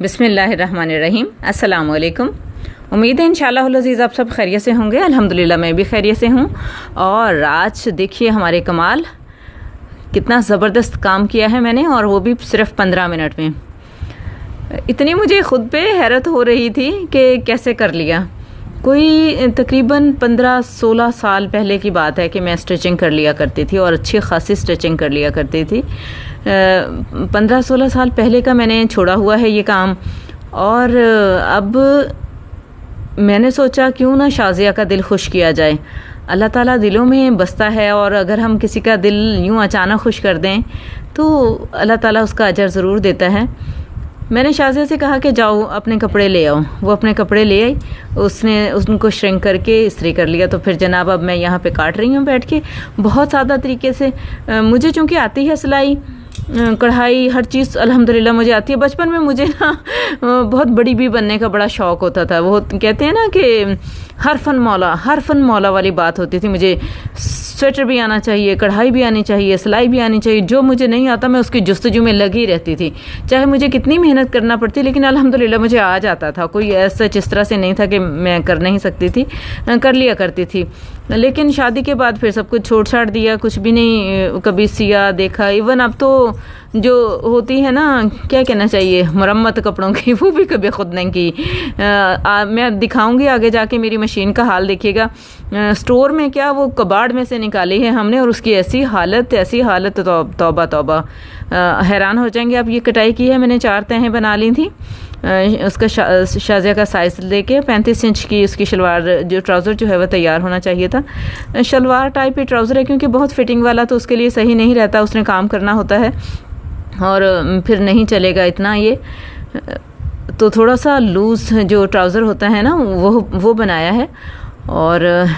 बिस्मिल्लाहिर्रहमानिर्रहीम। अस्सलाम वालेकुम। उम्मीद है इंशाअल्लाह अज़ीज़ आप सब खैरियत से होंगे। अल्हम्दुलिल्लाह मैं भी खैरियत से हूँ। और आज देखिए हमारे कमाल, कितना ज़बरदस्त काम किया है मैंने, और वो भी सिर्फ 15 मिनट में। इतनी मुझे ख़ुद पे हैरत हो रही थी कि कैसे कर लिया। कोई तकरीबन 15-16 साल पहले की बात है कि मैं स्टिचिंग कर लिया करती थी, और अच्छी खासी स्टिचिंग कर लिया करती थी। 15-16 साल पहले का मैंने छोड़ा हुआ है ये काम। और अब मैंने सोचा क्यों ना शाज़िया का दिल खुश किया जाए। अल्लाह ताला दिलों में बसता है, और अगर हम किसी का दिल यूँ अचानक खुश कर दें तो अल्लाह ताला उसका अजर ज़रूर देता है। मैंने शाज़िया से कहा कि जाओ अपने कपड़े ले आओ। वो अपने कपड़े ले आई, उसने उनको श्रिंक करके इस्त्री कर लिया। तो फिर जनाब अब मैं यहाँ पे काट रही हूँ बैठ के, बहुत सादा तरीके से। मुझे चूँकि आती है सिलाई, कढ़ाई, हर चीज़ अल्हम्दुलिल्लाह मुझे आती है। बचपन में मुझे ना बहुत बड़ी भी बनने का बड़ा शौक़ होता था। वो कहते हैं ना कि हर फन मौला वाली बात होती थी। मुझे स्वेटर भी आना चाहिए, कढ़ाई भी आनी चाहिए, सिलाई भी आनी चाहिए। जो मुझे नहीं आता मैं उसकी जुस्तजू में लगी रहती थी, चाहे मुझे कितनी मेहनत करना पड़ती, लेकिन अल्हम्दुलिल्लाह मुझे आ जाता था। कोई ऐसा इस तरह से नहीं था कि मैं कर नहीं सकती थी, कर लिया करती थी। लेकिन शादी के बाद फिर सब कुछ छोड़ छाड़ दिया, कुछ भी नहीं कभी सिया देखा। इवन अब तो जो होती है ना, क्या कहना चाहिए, मरम्मत कपड़ों की, वो भी कभी खुद नहीं की। मैं दिखाऊंगी आगे जाके मेरी मशीन का हाल देखिएगा। स्टोर में क्या, वो कबाड़ में से निकाली है हमने, और उसकी ऐसी हालत तौबा तौबा, हैरान हो जाएंगे आप। ये कटाई की है मैंने, 4 तहें बना ली थी। उसका शाज़िया का साइज़ लेके 35 इंच की उसकी शलवार, जो ट्राउज़र जो है वह तैयार होना चाहिए था। शलवार टाइप ही ट्राउज़र है, क्योंकि बहुत फिटिंग वाला तो उसके लिए सही नहीं रहता, उसने काम करना होता है और फिर नहीं चलेगा इतना ये। तो थोड़ा सा लूज़ जो ट्राउज़र होता है ना, वो बनाया है। और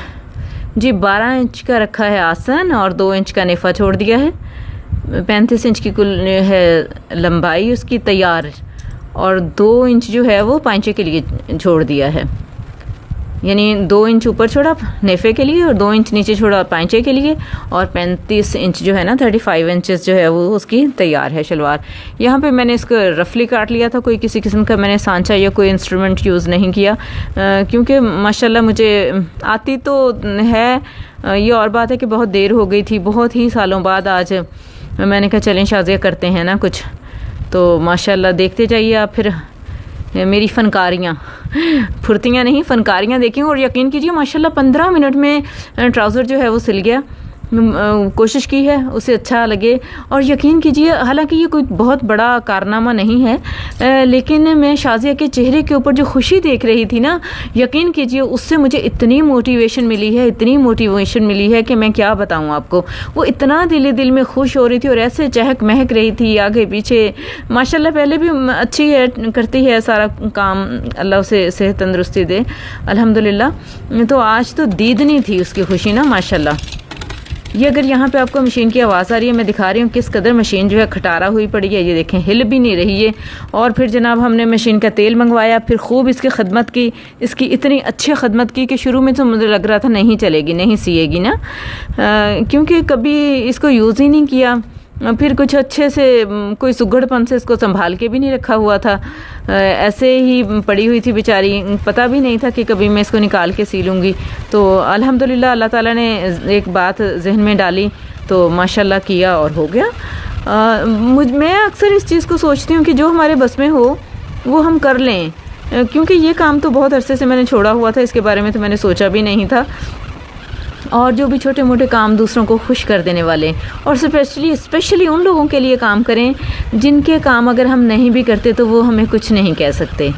जी 12 इंच का रखा है आसन, और 2 इंच का नेफ़ा छोड़ दिया है। 35 इंच की कुल है लंबाई उसकी तैयार, और 2 इंच जो है वो पांचे के लिए छोड़ दिया है। यानी 2 इंच ऊपर छोड़ा नेफ़े के लिए, और 2 इंच नीचे छोड़ा पांचे के लिए, और 35 इंच जो है ना, 35 इंचेस जो है वो उसकी तैयार है शलवार। यहाँ पे मैंने इसको रफली काट लिया था। कोई किसी किस्म का मैंने सांचा या कोई इंस्ट्रूमेंट यूज़ नहीं किया, क्योंकि माशाल्लाह मुझे आती तो है। ये और बात है कि बहुत देर हो गई थी, बहुत ही सालों बाद आज मैंने कहा चलें शाज़िया करते हैं ना कुछ। तो माशाल्लाह देखते जाइए आप फिर मेरी फ़नकारियाँ, फुर्तियाँ नहीं फ़नकारियाँ देखें। और यकीन कीजिए माशाल्लाह 15 मिनट में ट्राउज़र जो है वो सिल गया। कोशिश की है उसे अच्छा लगे, और यकीन कीजिए हालांकि ये कोई बहुत बड़ा कारनामा नहीं है, लेकिन मैं शाज़िया के चेहरे के ऊपर जो खुशी देख रही थी ना, यकीन कीजिए उससे मुझे इतनी मोटिवेशन मिली है कि मैं क्या बताऊं आपको। वो इतना दिल में खुश हो रही थी, और ऐसे चहक महक रही थी आगे पीछे। माशाल्लाह पहले भी अच्छी है, करती है सारा काम, अल्लाह उसे सेहत तंदुरुस्ती दे अल्हम्दुलिल्लाह। तो आज तो दीदनी थी उसकी खुशी ना माशाल्लाह। ये अगर यहाँ पे आपको मशीन की आवाज़ आ रही है, मैं दिखा रही हूँ किस कदर मशीन जो है खटारा हुई पड़ी है। ये देखें, हिल भी नहीं रही है। और फिर जनाब हमने मशीन का तेल मंगवाया, फिर खूब इसकी खदमत की, इसकी इतनी अच्छी खदमत की कि शुरू में तो मुझे लग रहा था नहीं चलेगी, नहीं सिएगी ना, क्योंकि कभी इसको यूज़ ही नहीं किया। फिर कुछ अच्छे से कोई सुगड़पन से इसको संभाल के भी नहीं रखा हुआ था, ऐसे ही पड़ी हुई थी बेचारी। पता भी नहीं था कि कभी मैं इसको निकाल के सी लूँगी। तो अल्हम्दुलिल्लाह अल्लाह ताला ने एक बात जहन में डाली तो माशाल्लाह किया और हो गया। मैं अक्सर इस चीज़ को सोचती हूँ कि जो हमारे बस में हो वो हम कर लें, क्योंकि ये काम तो बहुत अरसे से मैंने छोड़ा हुआ था, इसके बारे में तो मैंने सोचा भी नहीं था। और जो भी छोटे मोटे काम दूसरों को खुश कर देने वाले, और स्पेशली उन लोगों के लिए काम करें जिनके काम अगर हम नहीं भी करते तो वो हमें कुछ नहीं कह सकते।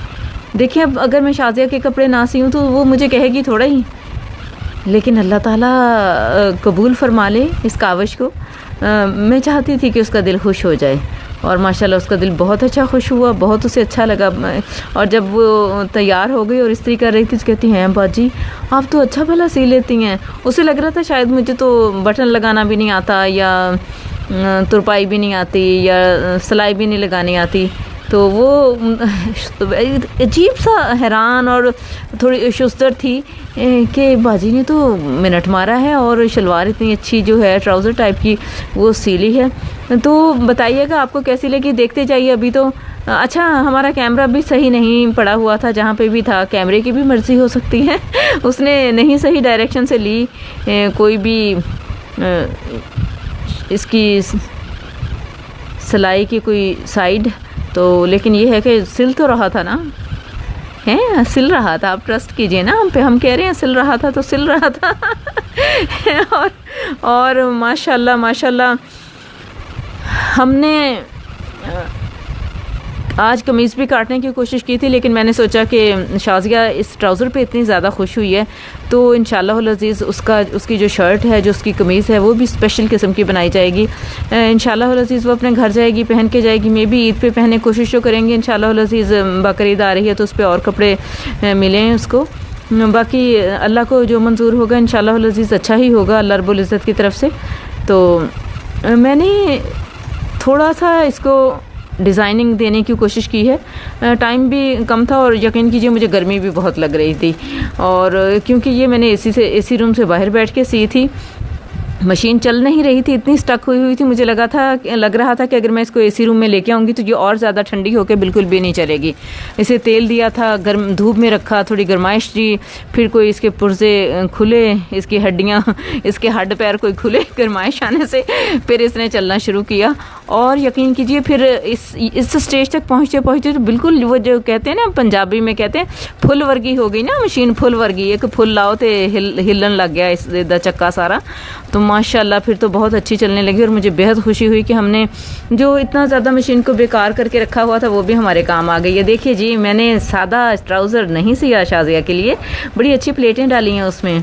देखिए अब अगर मैं शाज़िया के कपड़े ना सीऊँ तो वो मुझे कहेगी थोड़ा ही, लेकिन अल्लाह ताला कबूल फरमा ले इस काविश को। मैं चाहती थी कि उसका दिल खुश हो जाए, और माशाल्लाह उसका दिल बहुत अच्छा खुश हुआ, बहुत उसे अच्छा लगा। और जब वो तैयार हो गई और इस्त्री कर रही थी तो कहती हैं बाजी आप तो अच्छा भला सी लेती हैं। उसे लग रहा था शायद मुझे तो बटन लगाना भी नहीं आता, या तुरपाई भी नहीं आती, या सिलाई भी नहीं लगानी आती। तो वो अजीब सा हैरान और थोड़ी शुस्तर थी कि बाजी ने तो मिनट मारा है और शलवार इतनी अच्छी जो है ट्राउज़र टाइप की वो सीली है। तो बताइएगा आपको कैसी लगी, देखते जाइए। अभी तो अच्छा हमारा कैमरा भी सही नहीं पड़ा हुआ था, जहाँ पे भी था कैमरे की भी मर्ज़ी हो सकती है उसने नहीं सही डायरेक्शन से ली कोई भी इसकी सिलाई की कोई साइड। तो लेकिन ये है कि सिल तो रहा था ना, है सिल रहा था, आप ट्रस्ट कीजिए ना हम पे, हम कह रहे हैं सिल रहा था तो सिल रहा था और माशाल्लाह माशाल्लाह हमने आज कमीज़ भी काटने की कोशिश की थी, लेकिन मैंने सोचा कि शाज़िया इस ट्राउज़र पे इतनी ज़्यादा खुश हुई है तो इंशाअल्लाह अज़ीज़ उसकी जो शर्ट है, जो उसकी कमीज़ है, वो भी स्पेशल किस्म की बनाई जाएगी। इंशाअल्लाह अज़ीज़ वो अपने घर जाएगी, पहन के जाएगी। मे भी ईद पे पहने कोशिश तो करेंगे इंशाअल्लाह अज़ीज़। बकरीद आ रही है तो उस पर और कपड़े मिले उसको। बाकी अल्लाह को जो मंजूर होगा इंशाअल्लाह अज़ीज़ अच्छा ही होगा अल्लाह रब्बुल इज़्ज़त की तरफ से। तो मैंने थोड़ा सा इसको डिज़ाइनिंग देने की कोशिश की है, टाइम भी कम था और यकीन कीजिए मुझे गर्मी भी बहुत लग रही थी। और क्योंकि ये मैंने एसी रूम से बाहर बैठ के सी थी, मशीन चल नहीं रही थी, इतनी स्टक हुई थी, मुझे लग रहा था कि अगर मैं इसको एसी रूम में लेके आऊँगी तो ये और ज़्यादा ठंडी होकर बिल्कुल भी नहीं चलेगी। इसे तेल दिया था, गर्म धूप में रखा, थोड़ी गर्माइश दी, फिर कोई इसके पुर्जे खुले, इसकी हड्डियाँ, इसके हड्ड पैर कोई खुले गर्माइश आने से, फिर इसने चलना शुरू किया। और यकीन कीजिए फिर इस स्टेज तक पहुँचते तो बिल्कुल वो जो कहते हैं ना, पंजाबी में कहते हैं फुल वर्गी हो गई ना मशीन, फुल वर्गी, एक फुल लाओ तो हिलन लग गया इसका चक्का सारा। तो माशाल्लाह फिर तो बहुत अच्छी चलने लगी और मुझे बेहद खुशी हुई कि हमने जो इतना ज़्यादा मशीन को बेकार करके रखा हुआ था वो भी हमारे काम आ गई है। देखिए जी, मैंने सादा ट्राउज़र नहीं सिया शाज़िया के लिए, बड़ी अच्छी प्लेटें डाली हैं उसमें,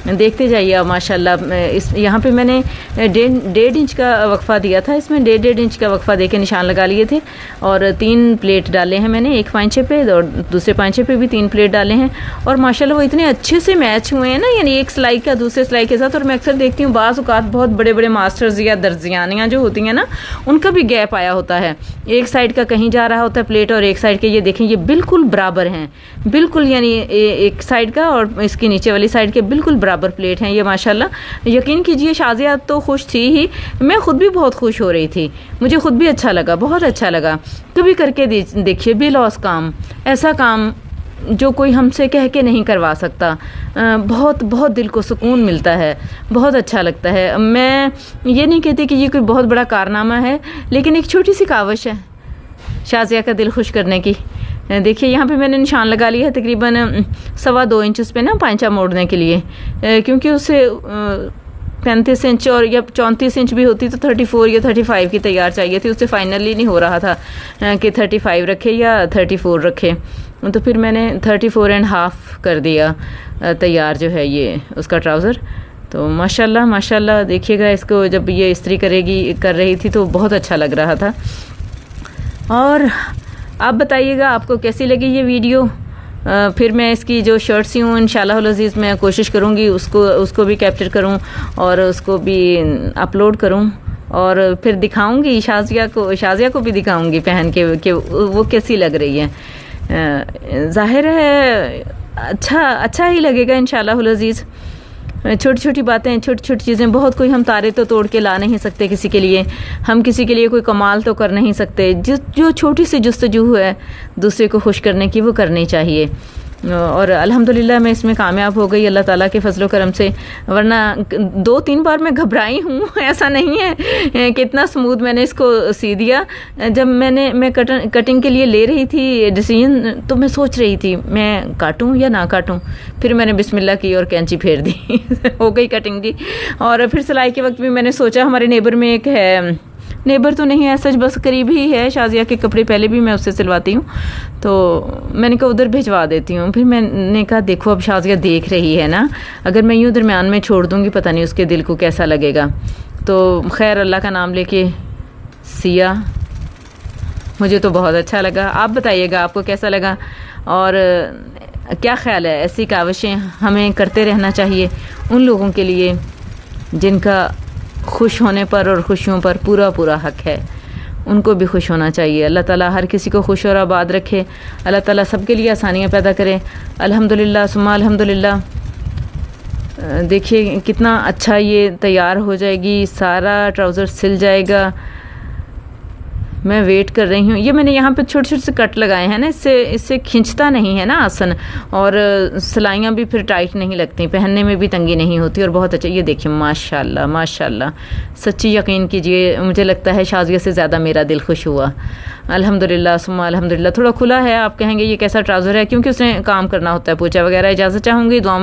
देखते जाइए आप माशाल्लाह। इस यहाँ पे मैंने 1.5 इंच का वक्फ़ा दिया था, इसमें 1.5 इंच का वक्फ़ा दे के निशान लगा लिए थे और 3 प्लेट डाले हैं मैंने, एक पांचे पे और दूसरे पांचे पे भी 3 प्लेट डाले हैं। और माशाल्लाह वो इतने अच्छे से मैच हुए हैं ना, यानी एक सिलाई का दूसरे सिलाई के साथ। और मैं अक्सर देखती हूँ बाज़ औक़ात बहुत बड़े बड़े मास्टर्स या दर्जियानियाँ जो होती हैं ना, उनका भी गैप आया होता है, एक साइड का कहीं जा रहा होता है प्लेट और एक साइड के, ये देखें ये बिल्कुल बराबर हैं, बिल्कुल, यानी एक साइड का और इसकी नीचे वाली साइड के बिल्कुल बराबर प्लेट हैं ये माशाल्लाह। यकीन कीजिए शाज़िया तो खुश थी ही, मैं खुद भी बहुत खुश हो रही थी, मुझे खुद भी अच्छा लगा, बहुत अच्छा लगा। कभी करके देखिए बेलौस काम, ऐसा काम जो कोई हमसे कह के नहीं करवा सकता, बहुत बहुत दिल को सुकून मिलता है, बहुत अच्छा लगता है। मैं ये नहीं कहती कि ये कोई बहुत बड़ा कारनामा है, लेकिन एक छोटी सी काविश है शाज़िया का दिल खुश करने की। देखिए यहाँ पे मैंने निशान लगा लिया है तकरीबन 2.25 इंच पे ना पांचा मोड़ने के लिए, क्योंकि उसे 35 इंच और या 34 इंच भी होती तो 34 या 35 की तैयार चाहिए थी, उससे फाइनली नहीं हो रहा था कि 35 रखे या 34 रखे। तो फिर मैंने 34.5 कर दिया तैयार जो है ये उसका ट्राउज़र। तो माशाल्लाह माशाल्लाह देखिएगा, इसको जब ये इस्त्री कर रही थी तो बहुत अच्छा लग रहा था। और आप बताइएगा आपको कैसी लगी ये वीडियो। फिर मैं इसकी जो शर्ट सी हूँ इंशाल्लाह अज़ीज़ मैं कोशिश करूँगी उसको भी कैप्चर करूँ और उसको भी अपलोड करूँ और फिर दिखाऊँगी शाज़िया को भी दिखाऊँगी पहन के कि वो कैसी लग रही है। ज़ाहिर है अच्छा ही लगेगा इंशाल्लाह अज़ीज़। छोटी छोटी बातें, छोटी छोटी चीज़ें, बहुत कोई हम तारे तो तोड़ के ला नहीं सकते किसी के लिए, हम किसी के लिए कोई कमाल तो कर नहीं सकते। जो छोटी सी जुस्तजू है दूसरे को खुश करने की वो करनी चाहिए। और अल्हम्दुलिल्लाह मैं इसमें कामयाब हो गई अल्लाह ताला के फजलो करम से, वरना 2-3 बार मैं घबराई हूँ। ऐसा नहीं है कि इतना स्मूथ मैंने इसको सी दिया। जब मैं कटिंग के लिए ले रही थी डिसीजन, तो मैं सोच रही थी मैं काटूँ या ना काटूँ, फिर मैंने बिस्मिल्लाह की और कैंची फेर दी हो गई कटिंग जी। और फिर सिलाई के वक्त भी मैंने सोचा, हमारे नेबर में एक है, नेबर तो नहीं है सच, बस करीब ही है, शाज़िया के कपड़े पहले भी मैं उससे सिलवाती हूँ, तो मैंने कहा उधर भिजवा देती हूँ। फिर मैंने कहा देखो अब शाज़िया देख रही है ना, अगर मैं यूँ दरमियान में छोड़ दूँगी पता नहीं उसके दिल को कैसा लगेगा। तो खैर अल्लाह का नाम लेके सिया, मुझे तो बहुत अच्छा लगा। आप बताइएगा आपको कैसा लगा और क्या ख्याल है। ऐसी काविशें हमें करते रहना चाहिए उन लोगों के लिए जिनका खुश होने पर और खुशियों पर पूरा हक है। उनको भी खुश होना चाहिए। अल्लाह ताला हर किसी को खुश और आबाद रखे, अल्लाह ताला सबके लिए आसानियाँ पैदा करे। अल्हम्दुलिल्लाह सुम्मा अल्हम्दुलिल्लाह। देखिए कितना अच्छा ये तैयार हो जाएगी, सारा ट्राउज़र सिल जाएगा। मैं वेट कर रही हूँ। ये मैंने यहाँ पे छोटे छोटे से कट लगाए हैं ना, इससे खींचता नहीं है ना आसन, और सिलाइयाँ भी फिर टाइट नहीं लगती, पहनने में भी तंगी नहीं होती, और बहुत अच्छा। ये देखिए माशाल्लाह माशाल्लाह, सच्ची यकीन कीजिए मुझे लगता है शाज़िया से ज़्यादा मेरा दिल खुश हुआ। अल्हम्दुलिल्लाह सुम्मा अल्हम्दुलिल्लाह। थोड़ा खुला है, आप कहेंगे ये कैसा ट्राउज़र है, क्योंकि उसने काम करना होता है, पोछा वगैरह। इजाज़त चाहूँगी, दुआ